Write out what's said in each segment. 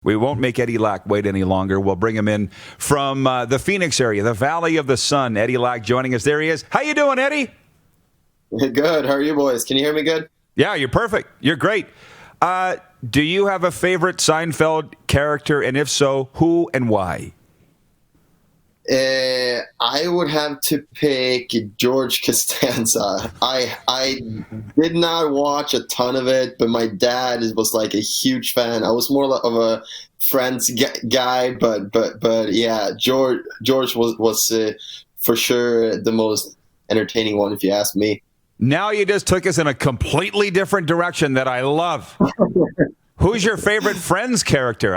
We won't make Eddie Lack wait any longer. We'll bring him in from the Phoenix area, the Valley of the Sun. Eddie Lack joining us. There he is. How you doing, Eddie? Good. How are you boys? Can you hear me good? Yeah, you're perfect. You're great. Do you have a favorite Seinfeld character? And if so, who and why? I would have to pick George Costanza. I did not watch a ton of it, but my dad was like a huge fan. I was more of a Friends guy, but yeah, George was for sure the most entertaining one, if you ask me. Now you just took us in a completely different direction that I love. Who's your favorite Friends character?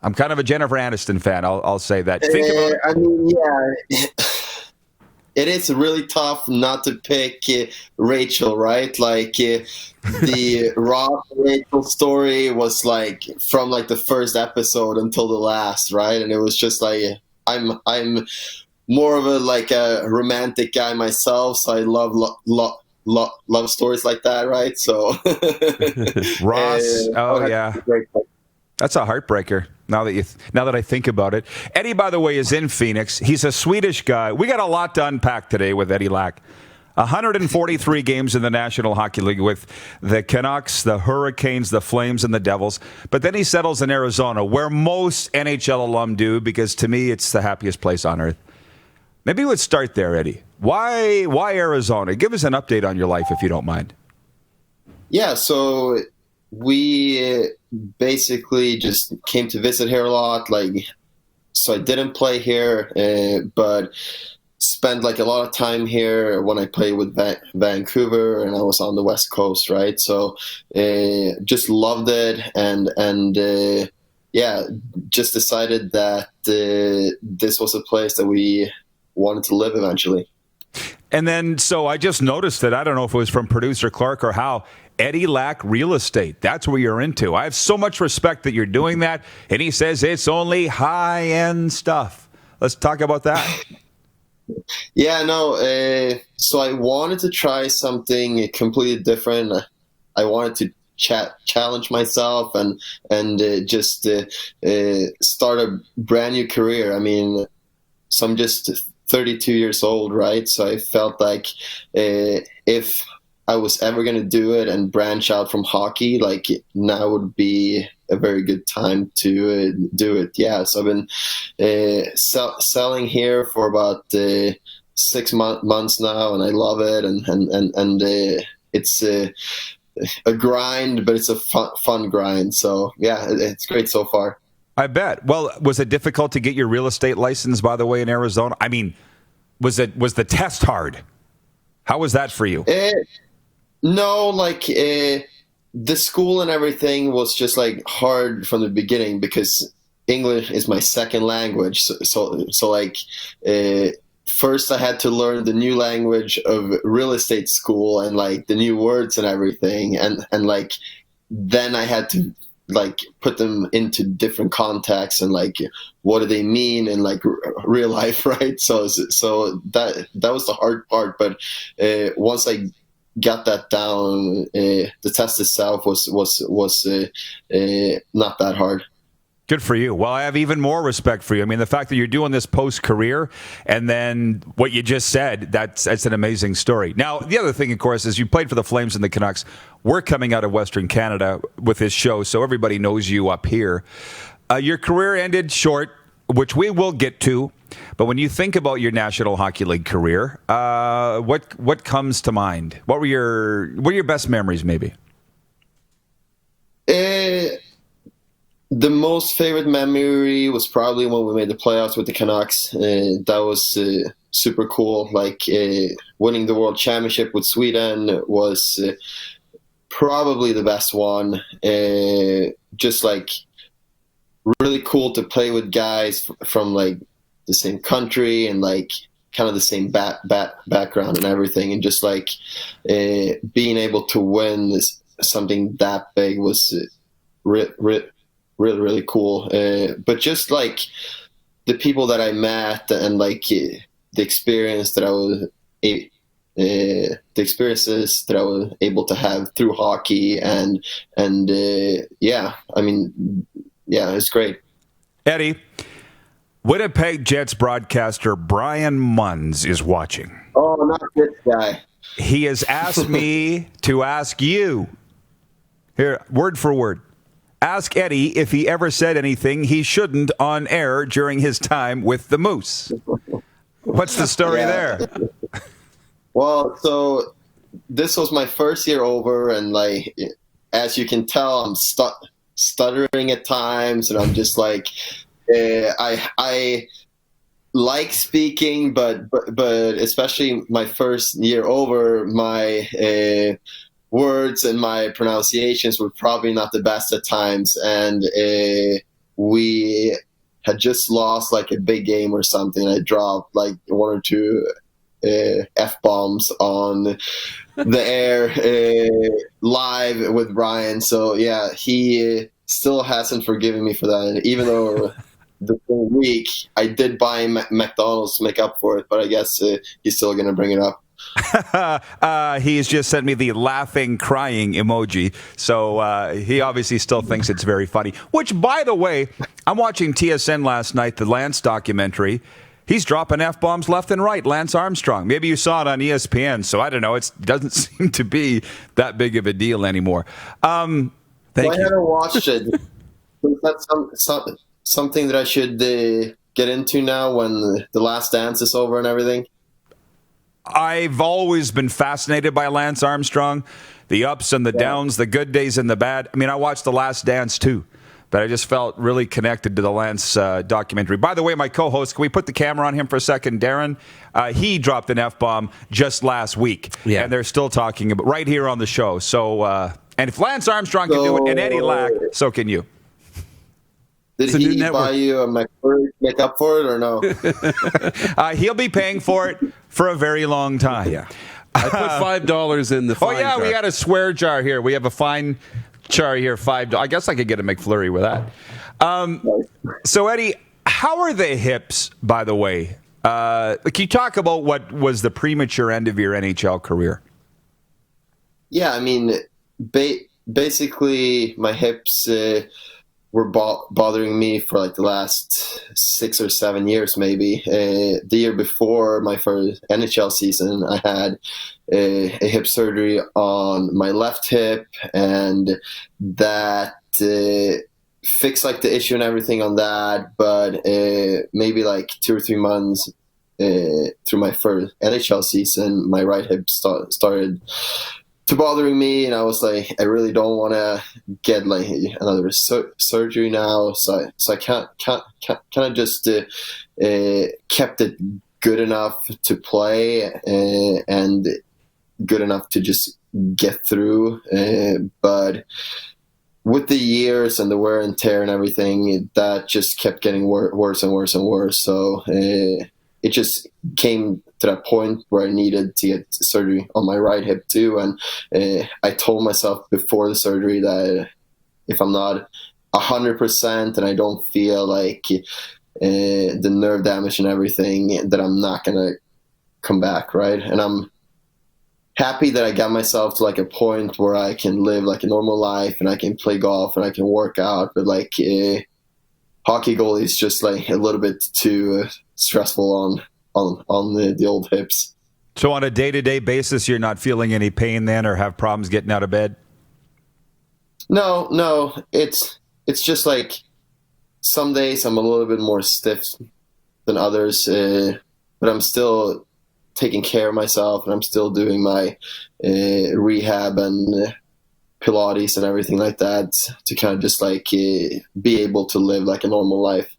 I'm kind of a Jennifer Aniston fan. I'll say that. Think about it. I mean, yeah, it is really tough not to pick Rachel, right? Like the Ross and Rachel story was like from like the first episode until the last, right? And it was just like I'm more of a romantic guy myself, so I love stories like that, right? So Ross, yeah. That's a heartbreaker. Now that I think about it, Eddie, by the way, is in Phoenix. He's a Swedish guy. We got a lot to unpack today with Eddie Lack. 143 games in the National Hockey League with the Canucks, the Hurricanes, the Flames, and the Devils. But then he settles in Arizona, where most NHL alum do, because to me, it's the happiest place on earth. Maybe we would start there, Eddie. Why Arizona? Give us an update on your life, if you don't mind. Yeah, so we basically just came to visit here a lot. So I didn't play here, but spent like a lot of time here when I played with Vancouver, and I was on the West Coast, right? So just loved it, and yeah, just decided that this was a place that we wanted to live eventually. And then, so I just noticed that, I don't know if it was from producer Clark or how, Eddie Lack Real Estate. That's where you're into. I have so much respect that you're doing that. And he says it's only high-end stuff. Let's talk about that. Yeah, no. So I wanted to try something completely different. I wanted to challenge myself and just start a brand new career. I mean, so I'm just 32 years old, right? So I felt like if I was ever going to do it and branch out from hockey, like now would be a very good time to do it. Yeah, so I've been selling here for about 6 months now, and I love it. And it's a grind, but it's a fun grind. So yeah, it's great so far. I bet. Well, was it difficult to get your real estate license, by the way, in Arizona? I mean, was the test hard? How was that for you? No, the school and everything was just like hard from the beginning because English is my second language. So first I had to learn the new language of real estate school and like the new words and everything, and like then I had to like put them into different contexts and like what do they mean in like real life, right? So that was the hard part, but once I got that down, the test itself was not that hard. Good for you. Well, I have even more respect for you. I mean, the fact that you're doing this post-career and then what you just said, that's an amazing story. Now, the other thing, of course, is you played for the Flames and the Canucks. We're coming out of Western Canada with this show, so everybody knows you up here. Your career ended short, which we will get to. But when you think about your National Hockey League career, what comes to mind? What were your best memories, maybe? The most favorite memory was probably when we made the playoffs with the Canucks. That was super cool. Like winning the World Championship with Sweden was probably the best one. Just like really cool to play with guys from like the same country and like kind of the same background and everything, and just like being able to win something that big was really cool. But just like the people that I met and like the experience that I was the experiences that I was able to have through hockey, and yeah, I mean, yeah, it's great. Eddie, Winnipeg Jets broadcaster Brian Munns is watching. Oh, not this guy. He has asked me to ask you, here, word for word, ask Eddie if he ever said anything he shouldn't on air during his time with the Moose. What's the story there? Well, so this was my first year over, and like, as you can tell, I'm stuttering at times, and I'm just like, I like speaking, but especially my first year over, my words and my pronunciations were probably not the best at times, and we had just lost like a big game or something. I dropped like one or two F-bombs on the air live with Brian. So yeah, he still hasn't forgiven me for that. And even though the whole week I did buy McDonald's to make up for it, but I guess he's still going to bring it up. He's just sent me the laughing, crying emoji. So he obviously still thinks it's very funny. Which, by the way, I'm watching TSN last night, the Lance documentary. He's dropping F-bombs left and right, Lance Armstrong. Maybe you saw it on ESPN, so I don't know. It doesn't seem to be that big of a deal anymore. Thank you. I haven't watched it. Is that something that I should get into now when The Last Dance is over and everything? I've always been fascinated by Lance Armstrong, the ups and the downs, the good days and the bad. I mean, I watched The Last Dance too, but I just felt really connected to the Lance documentary. By the way, my co-host, can we put the camera on him for a second? Darren, he dropped an F-bomb just last week, and they're still talking about right here on the show. So, and if Lance Armstrong can do it and Eddie Lack, so can you. Did he buy you a McFlurry to make up for it or no? He'll be paying for it for a very long time. Yeah. I put $5 in the fine jar. We got a swear jar here. We have a fine jar here, $5. I guess I could get a McFlurry with that. So, Eddie, how are the hips, by the way? Can you talk about what was the premature end of your NHL career? Yeah, I mean, basically my hips were bothering me for like the last 6 or 7 years, maybe. The year before my first NHL season, I had a hip surgery on my left hip, and that fixed like the issue and everything on that. But maybe like 2 or 3 months through my first NHL season, my right hip started to bothering me, and I was like, I really don't want to get like another surgery now. So I can't kind of just kept it good enough to play and good enough to just get through. But with the years and the wear and tear and everything, that just kept getting worse and worse and worse. So it just came to that point where I needed to get surgery on my right hip too. And I told myself before the surgery that if I'm not 100% and I don't feel like the nerve damage and everything, that I'm not going to come back, right? And I'm happy that I got myself to like a point where I can live like a normal life and I can play golf and I can work out. But like hockey goalie is just like a little bit too stressful on the old hips. So on a day-to-day basis, you're not feeling any pain then, or have problems getting out of bed? No. It's just like some days I'm a little bit more stiff than others, but I'm still taking care of myself and I'm still doing my rehab and Pilates and everything like that to kind of just like be able to live like a normal life.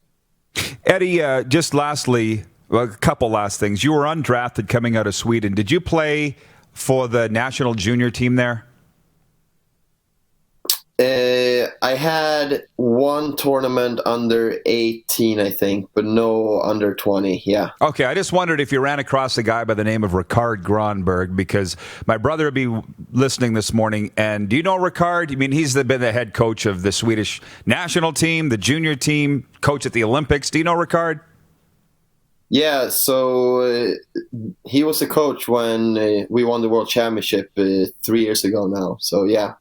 Eddie, just lastly, well, a couple last things. You were undrafted coming out of Sweden. Did you play for the national junior team there? I had one tournament under 18, I think, but no under 20, yeah. Okay, I just wondered if you ran across a guy by the name of Ricard Gronberg, because my brother would be listening this morning, and do you know Ricard? I mean, he's been the head coach of the Swedish national team, the junior team, coach at the Olympics. Do you know Ricard? Yeah, so he was the coach when we won the World Championship 3 years ago now. So yeah.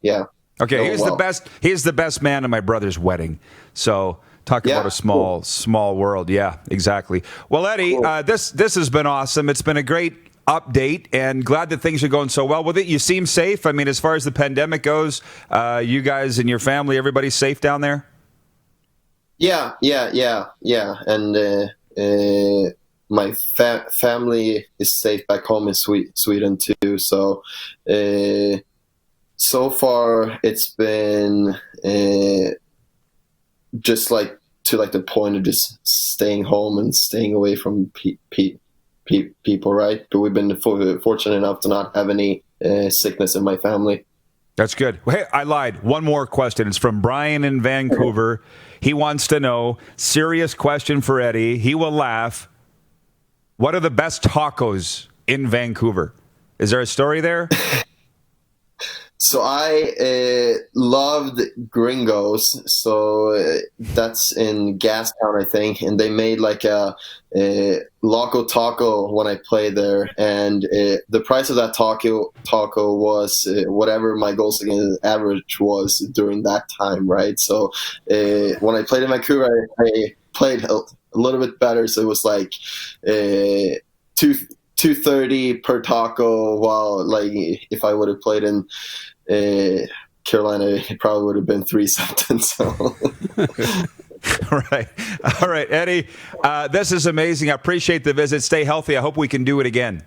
Okay, he was the best. He's the best man at my brother's wedding. So talk about a small world. Yeah, exactly. Well, Eddie, cool. This has been awesome. It's been a great update, and glad that things are going so well with it. You seem safe. I mean, as far as the pandemic goes, you guys and your family, everybody's safe down there? Yeah. And my family is safe back home in Sweden too. So so far it's been just like to like the point of just staying home and staying away from people, right? But we've been fortunate enough to not have any sickness in my family. That's good. Hey, I lied. One more question. It's from Brian in Vancouver. He wants to know, serious question for Eddie. He will laugh. What are the best tacos in Vancouver? Is there a story there? So I loved Gringos. So that's in Gastown, I think. And they made like a Loco Taco when I played there. And the price of that taco was whatever my goals against average was during that time, right? So when I played in Vancouver, I played a little bit better. So it was like $2.30 per taco, while like if I would have played in Carolina, it probably would have been $3 something. So. All right, Eddie, this is amazing. I appreciate the visit. Stay healthy. I hope we can do it again.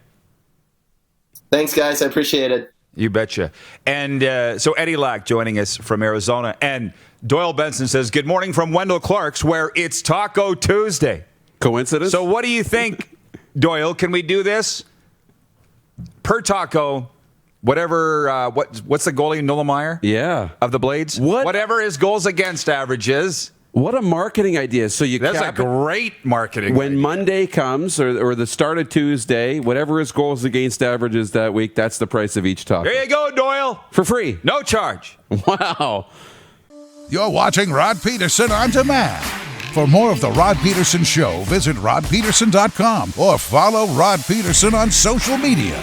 Thanks, guys. I appreciate it. You betcha. And so Eddie Lack joining us from Arizona. And Doyle Benson says, good morning from Wendell Clark's, where it's Taco Tuesday. Coincidence? So what do you think, Doyle? Can we do this? Per taco, whatever, what's the goalie, Nullmeyer? Yeah. Of the Blades? Whatever his goals against average is. What a marketing idea. So That's a great marketing when idea. Monday comes or the start of Tuesday, whatever his goals against average is that week, that's the price of each taco. There you go, Doyle. For free. No charge. Wow. You're watching Rod Pedersen On Demand. For more of The Rod Pedersen Show, visit rodpedersen.com or follow Rod Pedersen on social media.